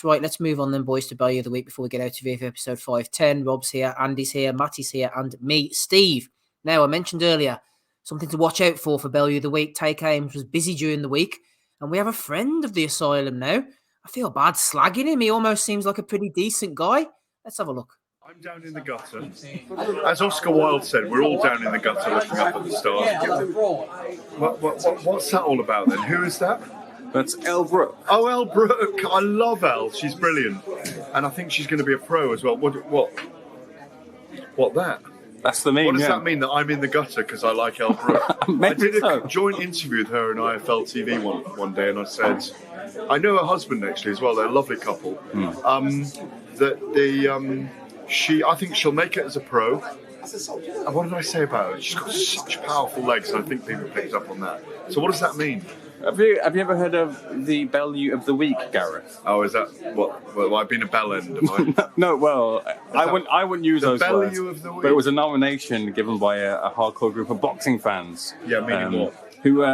Right, let's move on then, boys, to Bellew of the Week before we get out of here for episode 510. Rob's here, Andy's here, Matty's here, and me, Steve. Now, I mentioned earlier, something to watch out for Bellew of the Week. Take Ames was busy during the week, and we have a friend of the asylum now. I feel bad slagging him. He almost seems like a pretty decent guy. Let's have a look. I'm down in the gutter. As Oscar Wilde said, we're all down in the gutter looking up at the stars. What's that all about then? Who is that? That's Elle Brooke. Oh, Elle Brooke. I love Elle. She's brilliant. And I think she's going to be a pro as well. What that? That's the meme. What does that mean, that I'm in the gutter because I like Elle Brooke? I did a joint interview with her in IFL TV one day, and I said, I know her husband actually as well. They're a lovely couple. I think she'll make it as a pro. And what did I say about her? She's got such powerful legs, and I think people picked up on that. So what does that mean? Have you ever heard of the Bellew of the Week, Gareth? Oh, is that what? Well, I've been a bell end, am I? No, well, I wouldn't use those words. Bellew of the Week. But it was a nomination given by a hardcore group of boxing fans. Yeah, meaning what? Who,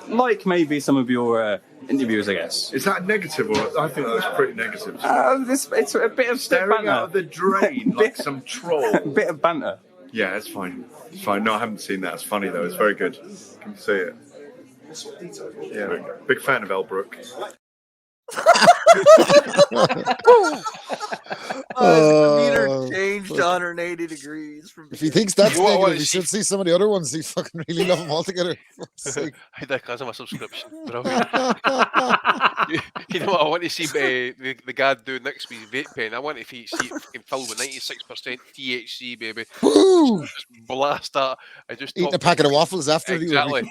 like maybe some of your interviews, I guess. Is that negative, or I think that's pretty negative? It's a bit of staring out of the drain like some troll. A bit of banter. Yeah, it's fine. It's fine. No, I haven't seen that. It's funny though. It's very good. Can you see it? Yeah, big fan of Elle Brooke. Meter changed 180 degrees. If he thinks that's negative, he should see some of the other ones. He fucking really love them all together. I think that's my subscription. Brilliant. You know what? I want to see the guy doing next week's vape pen. I want to see it filled with 96% THC, baby. Just blast that. I just eating a packet of waffles after. Exactly,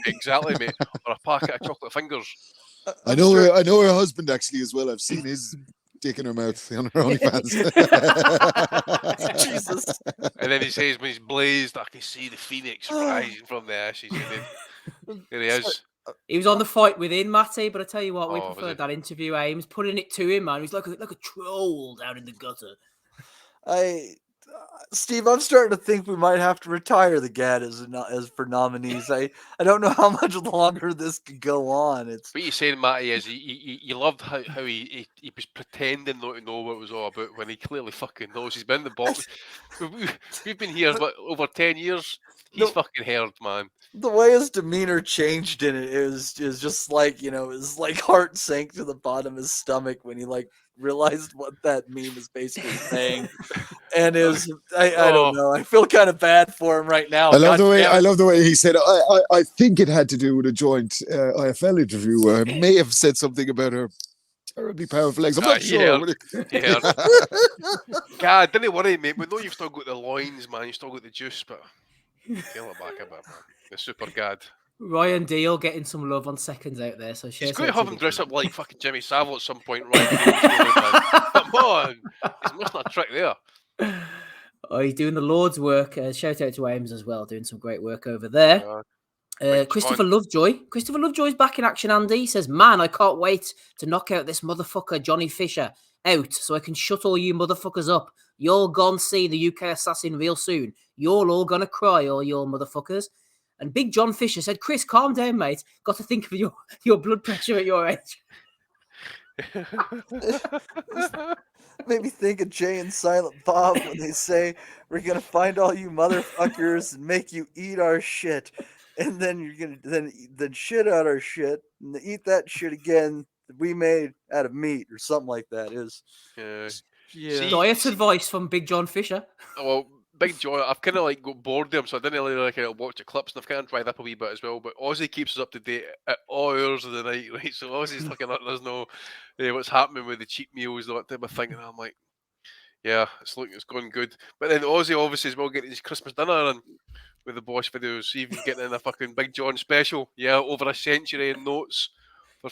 mate. Or a packet of chocolate fingers. I know her husband actually as well. I've seen his dick in her mouth on her OnlyFans. Jesus. And then he says, when he's blazed, I can see the phoenix rising from the ashes. And then there he is. He was on the fight within, Matty, but I tell you what, we preferred that interview. Ames putting it to him, man. He's like a troll down in the gutter. Steve, I'm starting to think we might have to retire the GAD as for nominees. I don't know how much longer this could go on. What you're saying, Matty, is you loved how he was pretending not to know what it was all about when he clearly fucking knows. He's been in the box. We've been here over 10 years. He's fucking heard, man. The way his demeanor changed in it is just like, his like heart sank to the bottom of his stomach when he like realized what that meme is basically saying. And I don't know. I feel kind of bad for him right now. I love the way he said, I think it had to do with a joint IFL interview where I may have said something about her terribly powerful legs. I'm not sure. Yeah. God, don't worry, mate. We know you've still got the loins, man. You've still got the juice, but feel it back a bit, man. The super God. Ryan Deal getting some love on seconds out there. So he's going to have him dress up like fucking Jimmy Savile at some point, right? Come on. He's missing a trick there. Oh, he's doing the Lord's work. Shout out to Ames as well, doing some great work over there. Christopher Lovejoy. Christopher Lovejoy's back in action, Andy. He says, man, I can't wait to knock out this motherfucker Johnny Fisher out so I can shut all you motherfuckers up. You're gonna see the UK assassin real soon. You're all gonna cry, all your motherfuckers. And Big John Fisher said, Chris, calm down, mate. Got to think of your blood pressure at your age. Made me think of Jay and Silent Bob when they say, we're going to find all you motherfuckers and make you eat our shit. And then you're going to then shit out our shit and eat that shit again that we made out of meat or something like that. Diet advice from Big John Fisher. Well, Big John, I've kind of like got bored of him, so I didn't really watch the clips, and I've kind of dried up a wee bit as well. But Ozzy keeps us up to date at all hours of the night, right? So Ozzy's looking at us know what's happening with the cheap meals and that type of thing, and I'm like, yeah, it's going good. But then Ozzy obviously as well getting his Christmas dinner and with the Bosch videos, even getting in a fucking Big John special, over a century in notes for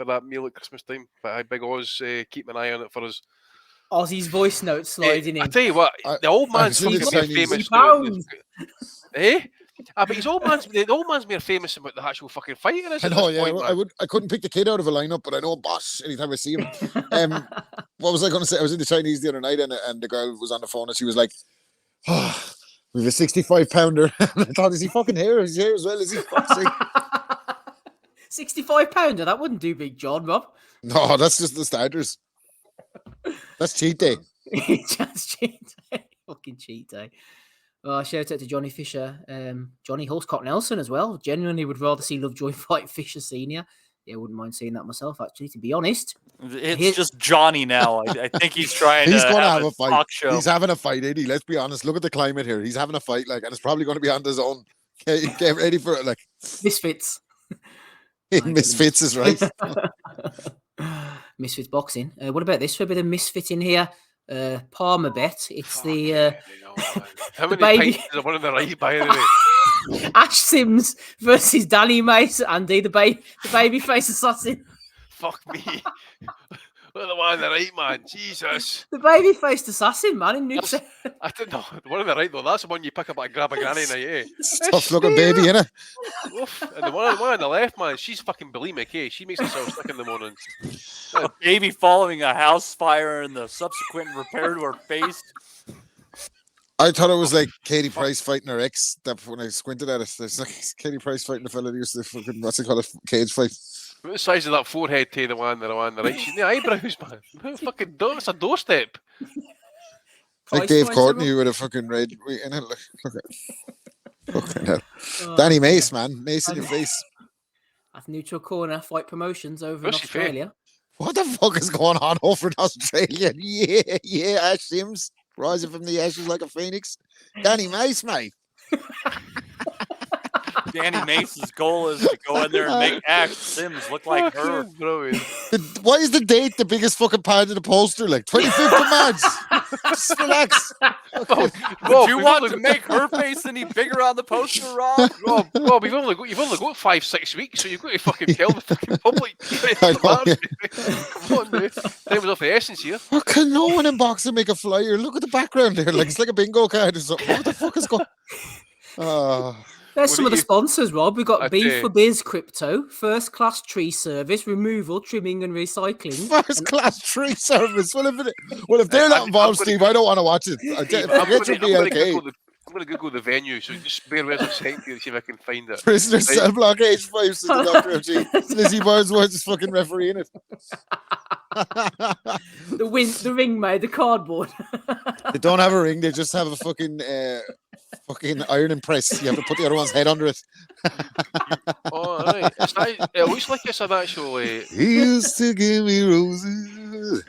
that meal at Christmas time. But Big Oz, keep an eye on it for us. Ozzy's voice note sliding in. I tell you what, the old man's more famous. But the old man's more famous about the actual fucking fighting. I know, yeah. I couldn't pick the kid out of a lineup, but I know Bosch anytime I see him. What was I going to say? I was in the Chinese the other night, and the girl was on the phone, and she was like, "Oh, we have a 65-pounder." I thought, is he fucking here? Is he here as well? Is he fucking? £65. That wouldn't do Big John, Rob. No, that's just the starters. That's cheat day. Just cheat day. Fucking cheat day. Oh, shout out to Johnny Fisher. Johnny Hulscock Nelson as well. Genuinely would rather see Lovejoy fight Fisher Senior. Yeah, I wouldn't mind seeing that myself, actually, to be honest. It's just Johnny now. I think he's trying He's to going to have have a fight. show. He's having a fight, Eddie. Let's be honest. Look at the climate here. He's having a fight, like, and it's probably going to be on his own. Get ready for it, like. Misfits. Misfits is right. Misfits boxing. What about this for a bit of misfit in here? Palmer bet. It's the how many baby. pints is the one on the right, by the way? Ash Sims versus Danny Mace. Andy, the babyface assassin. Fuck me. Look at the one on the right, man. Jesus. The baby-faced assassin, man, in New Zealand. I don't know. The one on the right, though, that's the one you pick up and grab a granny night, eh? Tough looking baby, innit? Oof. And the one on the left, man, she's fucking bulimic, eh? She makes herself sick in the morning. A baby following a house fire and the subsequent repair to her face. I thought it was like Katie Price fighting her ex. That when I squinted at it, it's like Katie Price fighting the fella who used to fucking, what's it called, a cage fight. What the size of that forehead to the one on the right? She's the eyebrows, man. Fucking it's a doorstep. Like Dave Courtney with a fucking red in it. Look at fucking hell. Danny Mace, man. Mace in your face. That's Neutral Corner Fight Promotions over in Australia. What the fuck is going on over in Australia? Yeah, Ash Sims rising from the ashes like a phoenix. Danny Mace, mate. Danny Mace's goal is to go in there and make Ash Sims look like her. Why is the date the biggest fucking part of the poster? Like 25th of March. Just relax. Would you want to make her face any bigger on the poster, Rob? Rob, you've only got 5-6 weeks, so you've got to fucking tell the fucking public. Come on, dude. Time was off the essence here. How can no one in boxing make a flyer? Look at the background there. Like it's like a bingo card or something. What the fuck is going on? There's some of the sponsors, Rob. We've got B for Biz Crypto, First Class Tree Service, Removal, Trimming and Recycling. First Class Tree Service? Well, if they're not involved, Steve, I don't want to watch it. I'm going to Google the venue, so just bear with us a second to see if I can find it. Prisoner Cell Block H5, says the Dr. OG. Lizzie Burnsworth is fucking refereeing it. The ring made, the cardboard. They don't have a ring, they just have a fucking ironing press. You have to put the other one's head under it. Oh, right. It looks like it's an actual. He used to give me roses.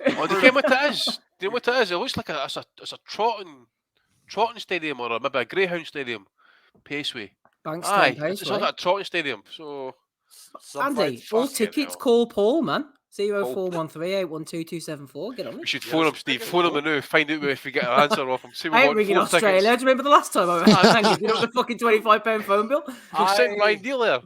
Oh, do you know what it is? Do you know what it is? It looks like it's a trotting stadium or maybe a greyhound stadium. Paceway. Bankstown Paceway. It's like a trotting stadium. So, Andy, all tickets, call Paul, man. 0413 812 274. Get on it. We should phone him, Steve. Phone him now. Find out if we get an answer off him. I ain't ringing Australia. Do you remember the last time I rang you? The fucking £25 phone bill? We'll send Ryan Deal there.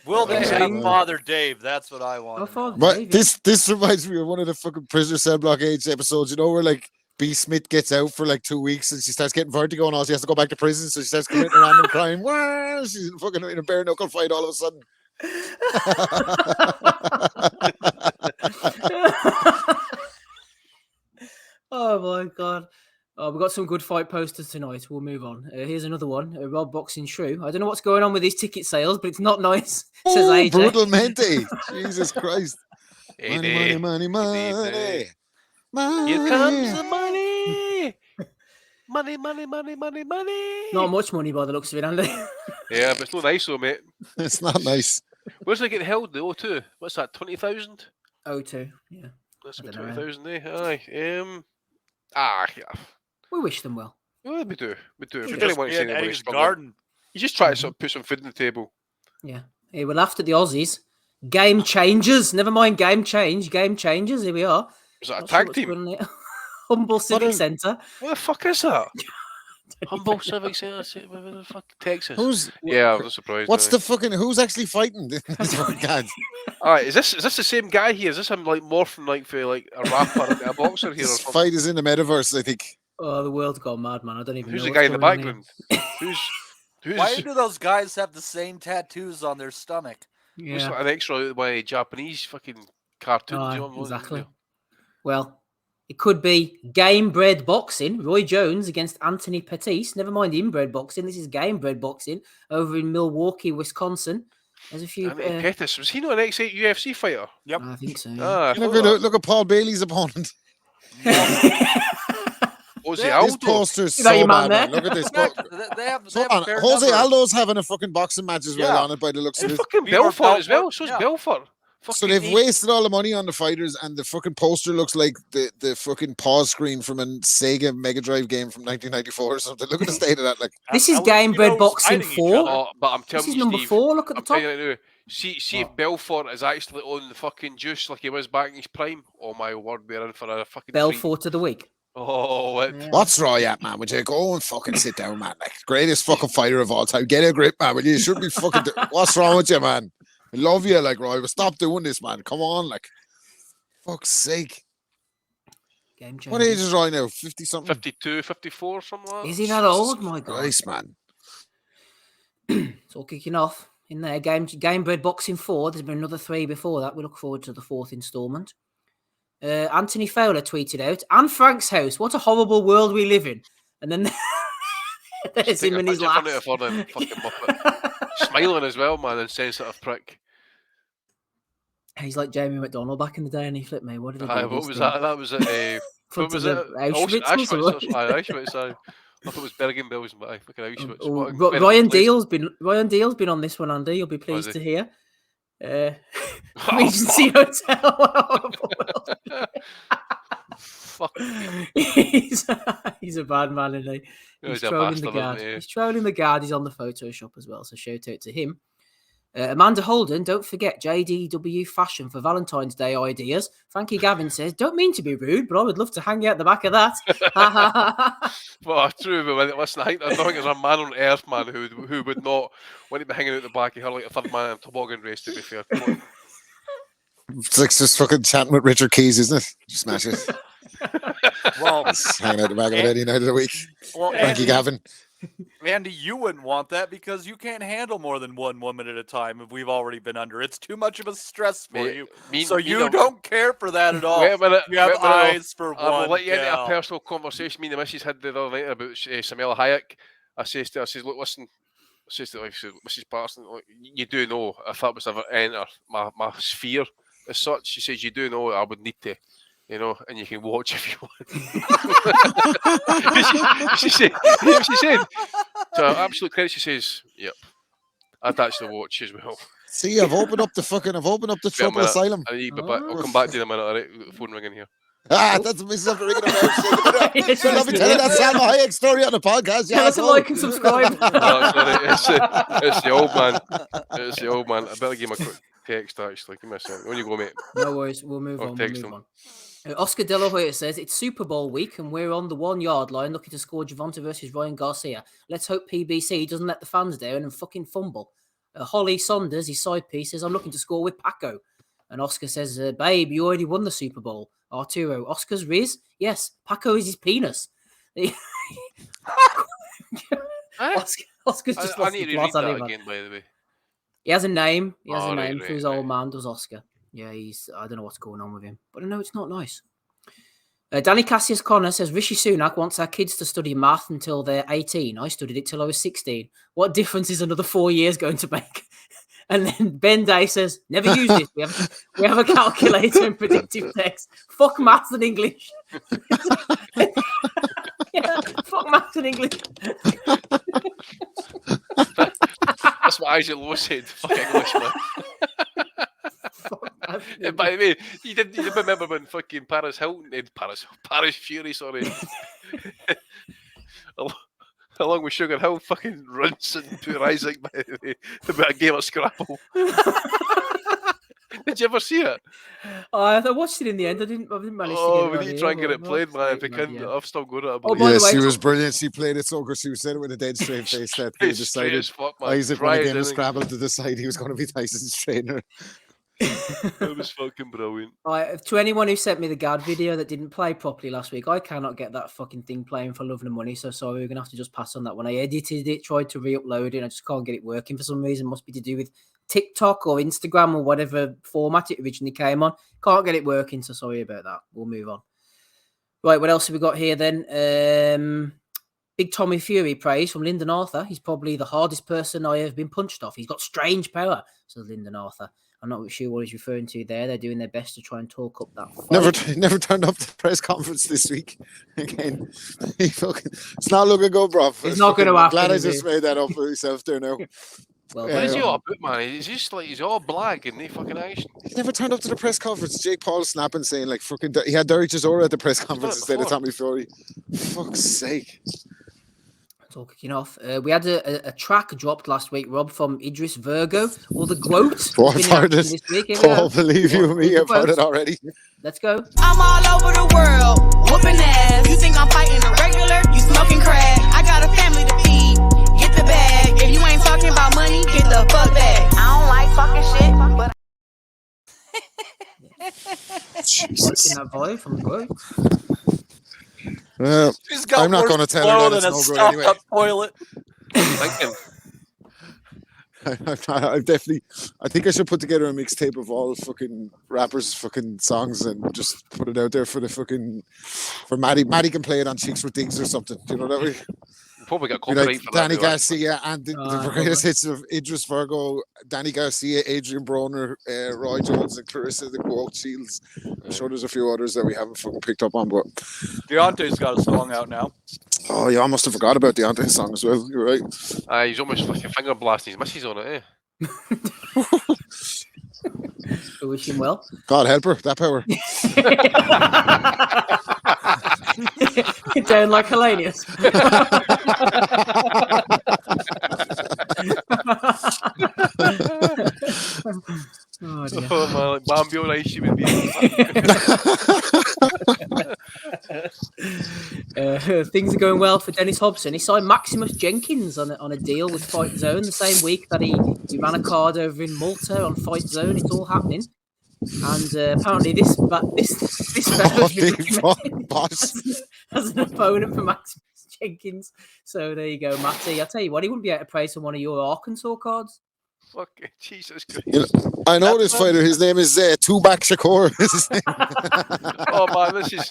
Will they have Father Dave? That's what I want. But this reminds me of one of the fucking Prisoner Cell Block H episodes, you know, where like B. Smith gets out for like 2 weeks and she starts getting vertigo and all. She has to go back to prison, so she starts committing a random crime. Wow, she's fucking in a bare knuckle fight all of a sudden. Oh my god. Oh, we've got some good fight posters tonight. We'll move on. Here's another one. Rob Boxing Shrew. I don't know what's going on with these ticket sales, but it's not nice. Says AJ. Brutal Mente. Jesus Christ. Money, money, money, money. Money. Here comes the money. Money, money, money, money, money. Not much money by the looks of it, Andy. Yeah, but it's not nice though, mate. It's not nice. Where's they getting held? The O2. What's that? 20,000? O2, yeah. That's 20,000, eh? Aye. Yeah. We wish them well. Well, we do. We do. If we Just really want to be see in anybody Eddie's struggling, garden. you just try to sort of put some food on the table. Yeah. Hey, we laughed at the Aussies. Game changers. Never mind game change. Game changers. Here we are. Is that a tag team? Humble Civic Centre. What the fuck is that? Humble Civic Centre? Texas? I'm not surprised. What's the fucking... Who's actually fighting? Alright, is this the same guy here? Is this him like morphing like for like a rapper and a boxer here? This fight is in the metaverse, I think. Oh, the world's gone mad, man. I don't even know. Who's the guy in the background? Who's Why do those guys have the same tattoos on their stomach? Looks like an extra by Japanese fucking cartoons. Exactly. Well, it could be game-bred boxing. Roy Jones against Anthony Pettis. Never mind inbred boxing. This is game-bred boxing over in Milwaukee, Wisconsin. There's a few. Pettis, was he not an ex-8 UFC fighter? Yep. I think so. Ah, Look at Paul Bailey's opponent. Jose This Aldo. poster's Is that so your man bad, man. there? Look at this. They have So a fair Jose number. Aldo's having a fucking boxing match as well Yeah. on it by the looks of And it. fucking Beaver Belfort as well. Belfort, So's yeah. Belfort. So they've wasted all the money on the fighters, and the fucking poster looks like the fucking pause screen from a Sega Mega Drive game from 1994 or something. Look at the state of that. Like, This is At least Game he Bird knows Boxing fighting each 4. other. Oh, but I'm This telling is you, number Steve, 4. Look at the I'm top. telling you now. See if Belfort is actually on the fucking juice like he was back in his prime. Oh my word, we're in for a fucking treat. Belfort of the week. Oh, it. Yeah. what's wrong at, man? Would you go and fucking sit down, man? Like, greatest fucking fighter of all time. Get a grip, man. Will you? You should be fucking. What's wrong with you, man? I love you, like, Roy, but stop doing this, man. Come on, like, fuck's sake. Game What changer. age is Roy now? 50 something? 52, 54, something like that. Is he that old? My God. Christ, man. It's all kicking off in there. Game Bird Boxing 4. There's been another 3 before that. We look forward to the 4th instalment. Anthony Fowler tweeted out, "Anne Frank's house. What a horrible world we live in." And then there's him in his laugh. Fucking muppet. Smiling as well, man, insensitive prick. He's like Jamie McDonald back in the day, and he flipped me. What did he do? Aye, what was that? That was at what was it? Auschwitz. Auschwitz. Aye. I thought it was Bergen-Belsen, but aye, fucking Auschwitz. Oh, What a Ryan incredible Deal's been on this one, Andy. You'll be pleased he? to hear. Regency Hotel. Fuck. he's a bad man, isn't he? He's He's a trolling bastard, the guard. isn't he? He's trolling the guard. He's on the Photoshop as well. So shout out to him. Amanda Holden, don't forget JDW fashion for Valentine's Day ideas. Frankie Gavin says, don't mean to be rude, but I would love to hang out the back of that. Well, true, but listen, I don't think there's a man on earth, man, who would not want to be hanging out the back of her like a third man in a toboggan race, to be fair. Come on. It's like just fucking chatting with Richard Keys, isn't it? Just smash it. Well, Just hanging out the back of it any night of the week. well, Frankie Gavin. Andy, you wouldn't want that because you can't handle more than one woman at a time if we've already been under. It's too much of a stress for you. So you don't care for that at all. Wait a minute. You have eyes for I will one let you into a gal. personal conversation me and the missus had the other night about Samela Hayek. I says, look, listen, I says to Mrs. Parson, look, you do know if that was ever enter my sphere as such, she says, you do know I would need to. You know, and you can watch if you want. she said, to her absolute credit, she says, yep, I'd actually watch as well. See, I've opened up the trouble asylum. I'll come back to you in a minute. All right, the phone ringing here. That's the missus after ringing a bell. So let me tell you that Salma Hayek story on the podcast. Tell us to like and subscribe. No, sorry, it's the old man. It's the old man. I better give him a quick text, actually. Give me a second. When you go, mate. No worries. We'll move on. Oscar De La Hoya says, it's Super Bowl week and we're on the 1 yard line looking to score Javonte versus Ryan Garcia. Let's hope PBC doesn't let the fans down and fucking fumble. Holly Saunders, his side piece, says, I'm looking to score with Paco. And Oscar says, babe, you already won the Super Bowl. Arturo, Oscar's Riz? Yes, Paco is his penis. Oscar's just lost the plot again, by the way. He has a name. He has a Right, name for his old man, does Oscar. Yeah, I don't know what's going on with him. But I know it's not nice. Danny Cassius Connor says, Rishi Sunak wants our kids to study math until they're 18. I studied it till I was 16. What difference is another 4 years going to make? And then Ben Day says, never use it. We have a calculator and predictive text. Fuck maths and English. Yeah, fuck maths and English. That's what Isaac Lowe said. Fuck English, man. By the way, you didn't remember when fucking Paris Fury, sorry, along with Sugar Hill fucking runs and poor Isaac by the way, about a game of Scrabble. Did you ever see it? I watched it in the end. I didn't manage to get it. We need to try and get it played, man. If we can, yeah. I've still got it. Yes, she was brilliant. She played it so good. She said it with a dead straight face that they decided Isaac won a game of Scrabble to decide he was going to be Tyson's trainer. It was fucking brilliant. To anyone who sent me the guard video that didn't play properly last week, I cannot get that fucking thing playing for love and money. So sorry, we're gonna have to just pass on that one. I edited it, tried to re-upload it, and I just can't get it working for some reason. Must be to do with TikTok or Instagram or whatever format it originally came on. Can't get it working, so sorry about that. We'll move on. Right, what else have we got here then? Big Tommy Fury praise from Lyndon Arthur. He's probably the hardest person I have been punched off. He's got strange power, says Lyndon Arthur. I'm not sure what he's referring to there. They're doing their best to try and talk up that fight. Never turned up to the press conference this week. Again, it's not looking good, bro. It's not going to happen. I'm glad I just made that up for myself there now. Well, what is he all about, man? He's just like he's all black and no fucking action. He never turned up to the press conference. Jake Paul snapping, saying like fucking. He had Derek Chisora at the press conference instead of Tommy Fury. Fuck's sake. It's all kicking off. We had a track dropped last week, Rob, from Idris Virgo, or the Quote. I've heard it. Paul, believe you me, I've heard it already. Let's go. I'm all over the world, whooping ass. You think I'm fighting a regular? You smoking crack. I got a family to feed. Get the bag. If you ain't talking about money, get the fuck back. I don't like talking shit, but Jesus. That voice from the Quote. I'm not going to tell her that it's no good anyway. Toilet. I think I should put together a mixtape of all fucking rappers' fucking songs and just put it out there for Maddie. Maddie can play it on Cheeks with Things or something. Do you know what I mean? Probably got copyright for Danny that. Garcia and the greatest hits of Idris Virgo, Danny Garcia, Adrian Broner, Roy Jones, and Clarissa the Quote Shields. I'm sure there's a few others that we haven't fucking picked up on, but Deontay's got a song out now. Oh yeah, I must have forgot about Deontay's song as well. You're right. He's almost fucking finger blasting his missus on it, eh? I wish him well. God help her, that power. Down like Hellenius. Oh, dear. Oh man, like Bambi on ice, she would be. Things are going well for Dennis Hobson. He signed Maximus Jenkins on a deal with Fight Zone the same week that he ran a card over in Malta on Fight Zone. It's all happening. And apparently this as an opponent for Maximus Jenkins. So there you go, Matty. I'll tell you what, he wouldn't be able to praise on one of your Arkansas cards. Fucking Jesus Christ. You know, I know this fighter. His name is Tubac Shakur. Oh man, this is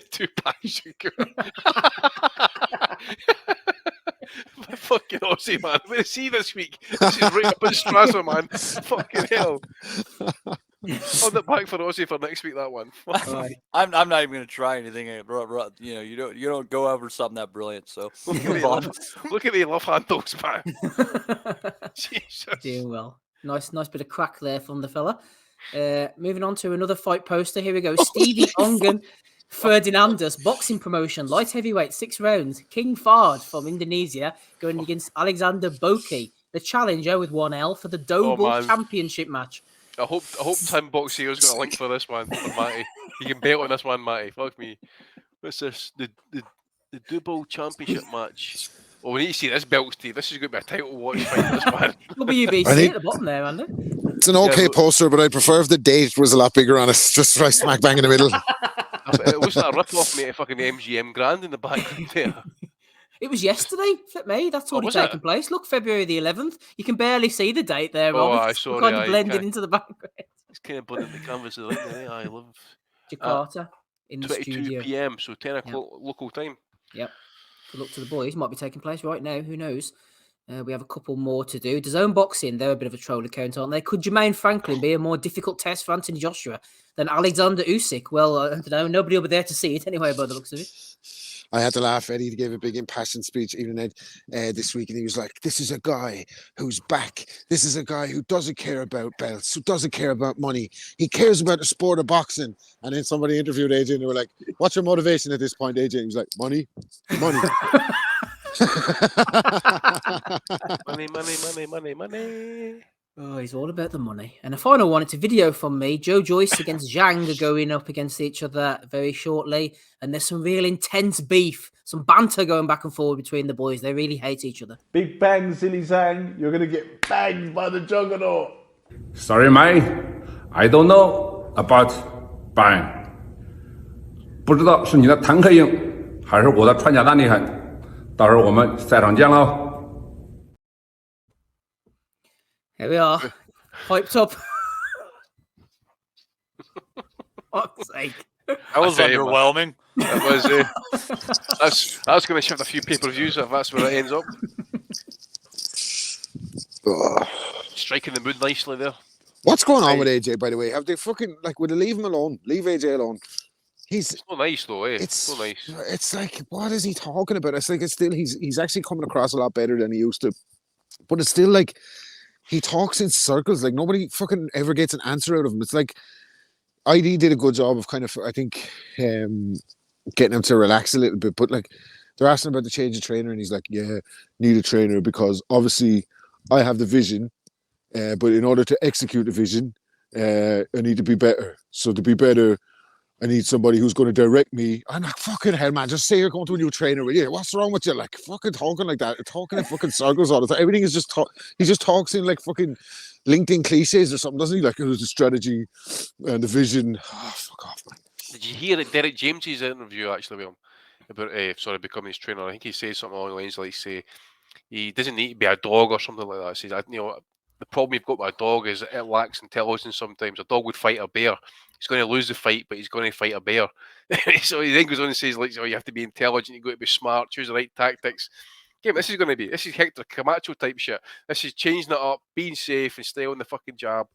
Tupac Shakur. Fucking Aussie, man. Where is he this week? This is right up his Strasser, man. Fucking hell. Hold it back for Aussie for next week, that one. I'm not even going to try anything. You know, you don't go over something that brilliant. So look at the love handles, man. Jesus. Doing well. Nice bit of crack there from the fella. Moving on to another fight poster. Here we go. Stevie Ongan Ferdinandus, boxing promotion, light heavyweight, 6 rounds. King Fard from Indonesia going against Alexander Boki, the challenger with 1L for the Doble Championship match. I hope Tim Boxier's got a link for this one for Matty. You can bet on this one, Matty. Fuck me. What's this? The Double Championship match. Oh, we need to see this belt, Steve. This is going to be a title watch fight. This one. WBC at the bottom there, Andy. It's an okay poster, but I'd prefer if the date was a lot bigger on it. Just right smack bang in the middle. It wasn't a rip-off, mate, fucking MGM Grand in the background there. It was yesterday, flip me. That's already taken place. Look, February the 11th. You can barely see the date there, Rob. I saw it. Kind of blended into the background. It's kind of blending the canvas of the line. I love Jakarta in the 22 studio. p.m, so 10 o'clock local time. Yep. Good luck to the boys. Might be taking place right now. Who knows? We have a couple more to do. DAZN Boxing, they're a bit of a troll account, aren't they? Could Jermaine Franklin be a more difficult test for Anthony Joshua than Alexander Usyk? Well, I don't know. Nobody will be there to see it anyway, by the looks of it. I had to laugh. Eddie gave a big impassioned speech even this week, and he was like, this is a guy who's back. This is a guy who doesn't care about belts, who doesn't care about money. He cares about the sport of boxing. And then somebody interviewed AJ, and they were like, what's your motivation at this point, AJ? And he was like, money. Money. Oh, he's all about the money. And a final one, it's a video from me. Joe Joyce against Zhang are going up against each other very shortly. And there's some real intense beef, some banter going back and forward between the boys. They really hate each other. Big bang, silly Zhang. You're going to get banged by the juggernaut. Sorry, mate. I don't know about bang. 不知道是你的坦克硬，还是我的穿甲弹厉害。到时候我们赛场见喽。 Here we are, hyped up. Fuck's sake. That was underwhelming. That was that's going to shift a few pay-per-views if that's where it ends up. Striking the mood nicely there. What's going on with AJ, by the way? Have they fucking would they leave him alone? Leave AJ alone. It's so nice though, eh? It's so nice. It's like, what is he talking about? It's like he's actually coming across a lot better than he used to. But it's still like he talks in circles. Like nobody fucking ever gets an answer out of him. It's like ID did a good job of kind of, I think, getting him to relax a little bit. But like they're asking about the change of trainer, and he's like, "Yeah, need a trainer because obviously I have the vision, but in order to execute the vision, I need to be better. So to be better, I need somebody who's going to direct me." I'm like, fucking hell, man, just say you're going to a new trainer with you. What's wrong with you? Like, fucking talking like that. Talking in fucking circles all the time. Everything is just he just talks in like fucking LinkedIn cliches or something, doesn't he? Like, there's the strategy and the vision. Oh, fuck off, man. Did you hear Derek James's interview actually with him about becoming his trainer? I think he says something along the lines like, say, he doesn't need to be a dog or something like that. He says, the problem you've got with a dog is it lacks intelligence sometimes. A dog would fight a bear. He's going to lose the fight, but he's going to fight a bear. So he then goes on and says, like, you have to be intelligent, you've got to be smart, choose the right tactics. This is Hector Camacho type shit. This is changing it up, being safe and stay on the fucking jab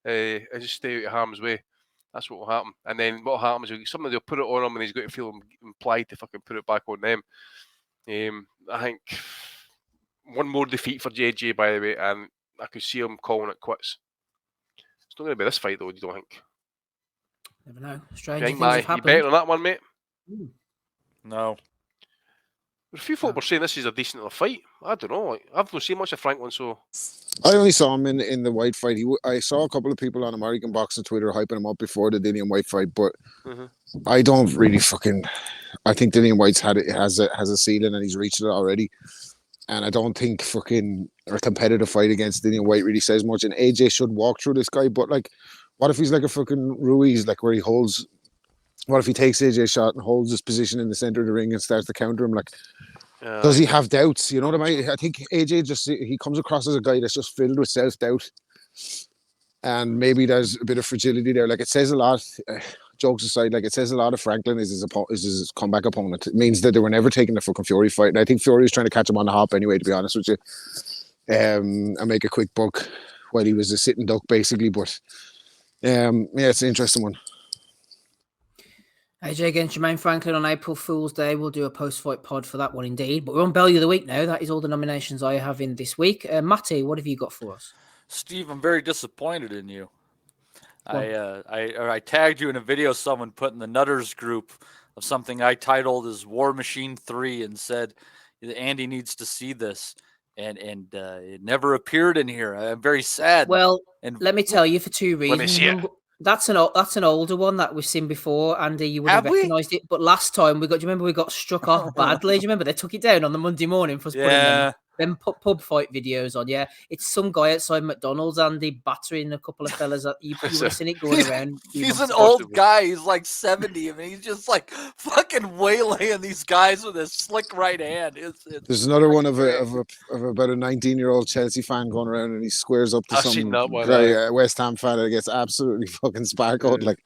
and just stay out of harm's way. That's what will happen. And then what happens is somebody will put it on him and he's going to feel implied to fucking put it back on them. I think one more defeat for JJ, by the way, and I could see him calling it quits. It's not going to be this fight, though, you don't think? Never know. Strange things have happened. You bet on that one, mate? No. A few folk were saying this is a decent enough fight. I don't know. I've not seen much of Franklin, so... I only saw him in the White fight. I saw a couple of people on American Boxing Twitter hyping him up before the Dillian White fight, but I don't really fucking... I think Dillian White's has a ceiling and he's reached it already. And I don't think fucking a competitive fight against Dillian White really says much. And AJ should walk through this guy, but like, what if he's like a fucking Ruiz, like where he holds... What if he takes AJ's shot and holds his position in the center of the ring and starts to counter him? Like, does he have doubts? You know what I mean? I think AJ he comes across as a guy that's just filled with self-doubt. And maybe there's a bit of fragility there. Like, it says a lot, jokes aside, like, it says a lot of Franklin is his comeback opponent. It means that they were never taking the fucking Fury fight. And I think Fury was trying to catch him on the hop anyway, to be honest with you. And make a quick buck while he was a sitting duck, basically. But, yeah, it's an interesting one. AJ against Jermaine Franklin on April Fool's Day. We'll do a post-fight pod for that one indeed. But we're on Bellew of the Week now. That is all the nominations I have in this week. Matty, what have you got for us? Steve, I'm very disappointed in you. I tagged you in a video someone put in the Nutters group of something I titled as War Machine 3 and said, Andy needs to see this. And it never appeared in here. I'm very sad. Well, let me tell you for two reasons. That's an older one that we've seen before, Andy. You would have recognised it. But last time do you remember we got struck off badly? Do you remember they took it down on the Monday morning for us putting them pub fight videos on? Yeah, it's some guy outside McDonald's, Andy, battering a couple of fellas. You would have seen it going around. He's an old guy. He's like 70. I mean, he's just like fucking waylaying these guys with his slick right hand. There's another one of about a 19-year-old Chelsea fan going around, and he squares up to some guy, West Ham fan, that gets absolutely fucking sparkled. Like,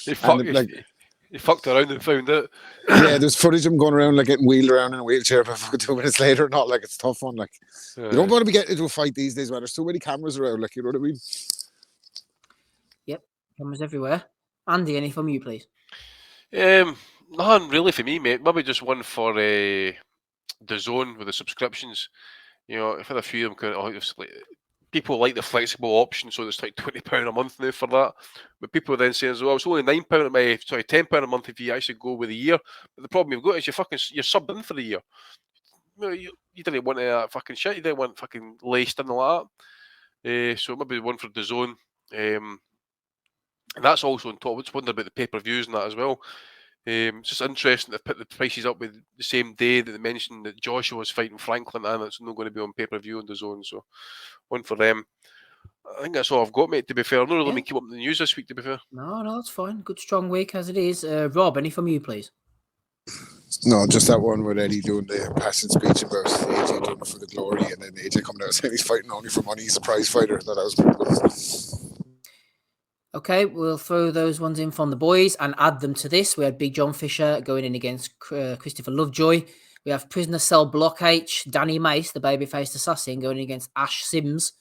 he fucked around and found it. Yeah, there's footage of him going around, like getting wheeled around in a wheelchair for fucking 2 minutes later. Not like it's a tough one. Like, you don't want to be getting into a fight these days, man. There's too many cameras around. Like, you know what I mean? Yep, cameras everywhere. Andy, any from you, please? Nothing really for me, mate. Maybe just one for the Zone with the subscriptions. You know, I've had a few of them people like the flexible option, so it's like £20 a month now for that. But people are then saying, well, it's only £10 a month if you actually go with a year. But the problem you've got is you're subbed in for the year. You didn't want that fucking shit. You didn't want fucking laced in like that. So maybe one for the Zone. And that's also on top. I just wonder about the pay-per-views and that as well. It's just interesting to put the prices up with the same day that they mentioned that Joshua was fighting Franklin, and it's not going to be on pay-per-view on the Zone. So one for them. I think that's all I've got, mate, to be fair. I'm not really keep up with the news this week, to be fair. No, that's fine. Good, strong week as it is. Rob, any from you, please? No, just that one with Eddie doing the passing speech about AJ doing it for the glory, and then AJ coming out saying he's fighting only for money. He's a prize fighter. I thought that was pretty good. Okay, we'll throw those ones in from the boys and add them to this. We had Big John Fisher going in against Christopher Lovejoy. We have Prisoner Cell Block H, Danny Mace, the baby-faced assassin, going against Ash Sims.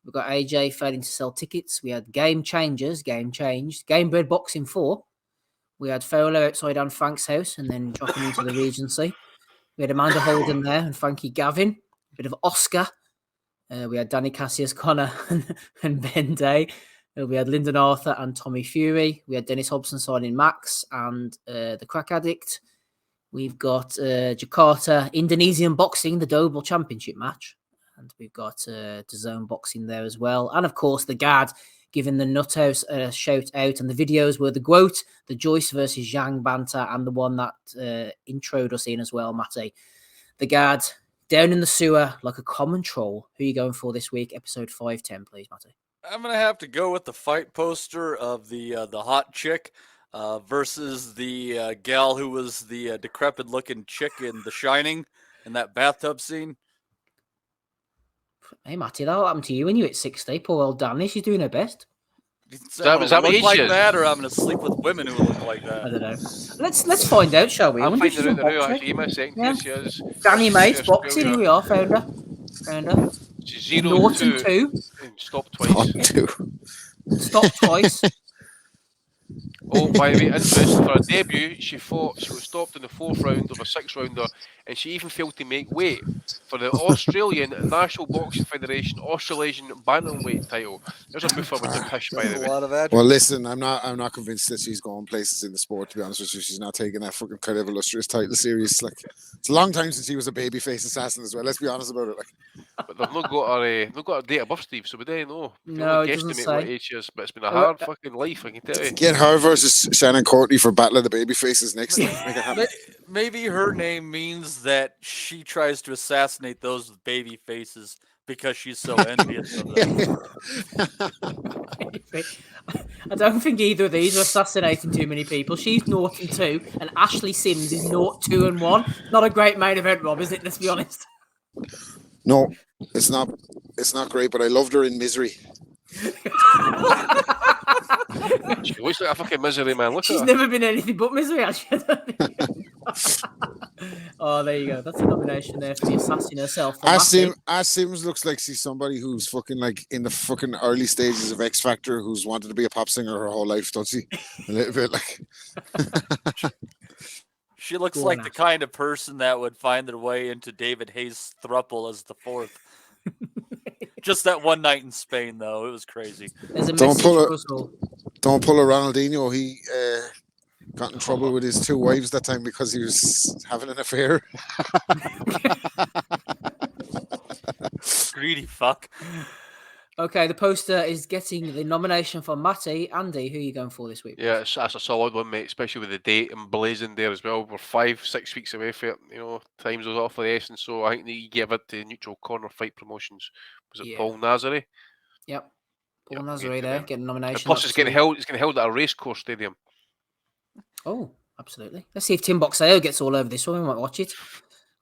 We've got AJ failing to sell tickets. We had Game Changers, Game Changed. Game Bread Boxing 4. We had Fowler outside on Frank's house and then dropping into the Regency. We had Amanda Holden there and Frankie Gavin. A bit of Oscar. We had Danny Cassius Connor and Ben Day. We had Lyndon Arthur and Tommy Fury. We had Dennis Hobson signing Max and the Crack Addict. We've got Jakarta Indonesian Boxing, the Double Championship match. And we've got DAZN Boxing there as well. And of course, the Gad giving the Nuthouse a shout out. And the videos were the Groat, the Joyce versus Zhang banter, and the one that introed us in as well, Matty. The Gad down in the sewer like a common troll. Who are you going for this week? Episode 510, please, Matty. I'm gonna have to go with the fight poster of the hot chick versus the gal who was the decrepit-looking chick in The Shining in that bathtub scene. Hey, Matty, that'll happen to you when you hit 60. Poor old Danny, she's doing her best. Is that look what like age that, or I'm gonna sleep with women who look like that? I don't know. Let's find out, shall we? I'm finding out the now, actually. Give me a second. Yeah. She is Danny Mace, boxing. Here we are, found her. She's 0 Naught and and 2. 2. And stop twice. Stop twice. Oh, by the way, interesting, for her debut, she was stopped in the 4th round of a 6-rounder, and she even failed to make weight for the Australian National Boxing Federation Australasian Bantamweight title. There's a buffer with the pish, by the way. Well, listen, I'm not convinced that she's going places in the sport. To be honest with you, she's not taking that fucking kind of illustrious title serious. Like, it's a long time since she was a babyface assassin as well. Let's be honest about it. Like, but they've not got her date of birth, Steve, so we don't know. No, it doesn't guesstimate say. what age she is, but it's been a hard fucking life, I can tell you. get her versus Shannon Courtney for Battle of the Babyfaces next time. Make it happen. Maybe her name means that she tries to assassinate those with baby faces because she's so envious of them. I don't think either of these are assassinating too many people. She's 0 and 2, and Ashley Sims is 0, 2 and 1. Not a great main event, Rob, is it? Let's be honest. No, it's not. It's not great, but I loved her in Misery. She looks like a fucking misery, man. Look She's at her. never been anything but misery, actually. Oh, there you go. That's a nomination there for the assassin herself. Ash Sims looks like she's somebody who's fucking like in the fucking early stages of X Factor, who's wanted to be a pop singer her whole life, don't she? A little bit like. She looks like the kind of person that would find their way into David Hayes' thruple as the 4th. Just that one night in Spain, though, it was crazy. Don't pull a Ronaldinho. He got in trouble with his 2 wives that time because he was having an affair. Greedy fuck. Okay, the poster is getting the nomination for Matty. Andy, who are you going for this week? Yeah, that's a solid one, mate, especially with the date emblazoned there as well. We're 5-6 weeks away from it, time's off for the essence, so I think they give it to Neutral Corner Fight Promotions. Was it Paul Nazary? Yep. Paul Nazary there, getting a nomination. And plus, it's getting held at a racecourse stadium. Oh, absolutely. Let's see if Tim Boxeo gets all over this one. We might watch it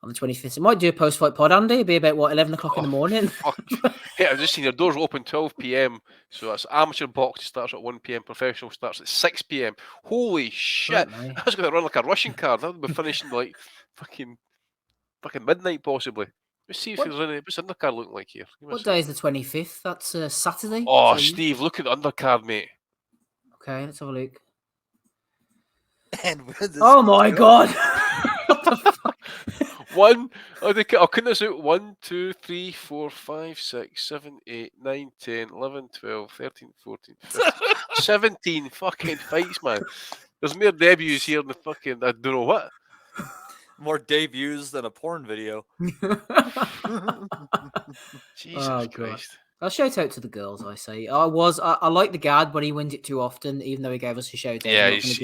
on the 25th. It might do a post-fight pod, Andy. It'll be about, 11 o'clock in the morning? Yeah, I've just seen their doors open 12 p.m. So that's amateur box starts at 1 p.m. Professional starts at 6 p.m. Holy shit! Right, I was going to run like a rushing car. That would be finishing like fucking midnight possibly. Let's see if there's any. What's the undercard looking like here? What day is the 25th? That's Saturday. Oh, So Steve, look at the undercard, mate. Okay, let's have a look. And oh my god! I'll count this out. 1, 2, 3, 4, 5, 6, 7, 8, 9, 10, 11, 12, 13, 14, 15, 17 fucking fights, man. There's more debuts here than the fucking I don't know what. More debuts than a porn video. Jesus Christ. I'll shout out to the girls, I say. I like the Gad, but he wins it too often, even though he gave us a shout out. Yeah, it's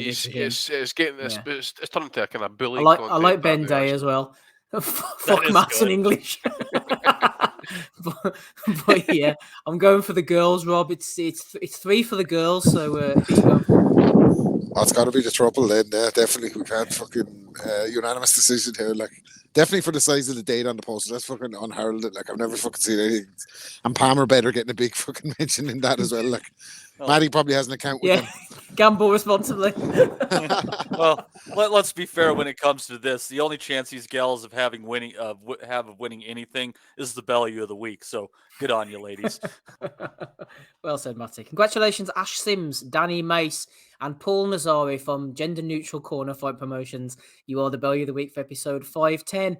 getting this, Yeah. but it's turned into a kind of bully. I like Ben Day as well. Fuck maths and English. but yeah, I'm going for the girls, Rob. It's 3 for the girls, so who you going for? Oh, it's got to be the trouble then. Definitely, we can't fucking unanimous decision here. Like, definitely for the size of the date on the poster. That's fucking unheralded. Like, I've never fucking seen anything. And Palmer Better getting a big fucking mention in that as well. Like, Maddie probably has an account with them. Gamble responsibly. Well, let's be fair when it comes to this. The only chance these gals have winning anything is the Bellew of the week. So good on you, ladies. Well said, Matty. Congratulations, Ash Sims, Danny Mace, and Paul Nazari from Gender Neutral Corner Fight Promotions. You are the Bellew of the week for episode 510.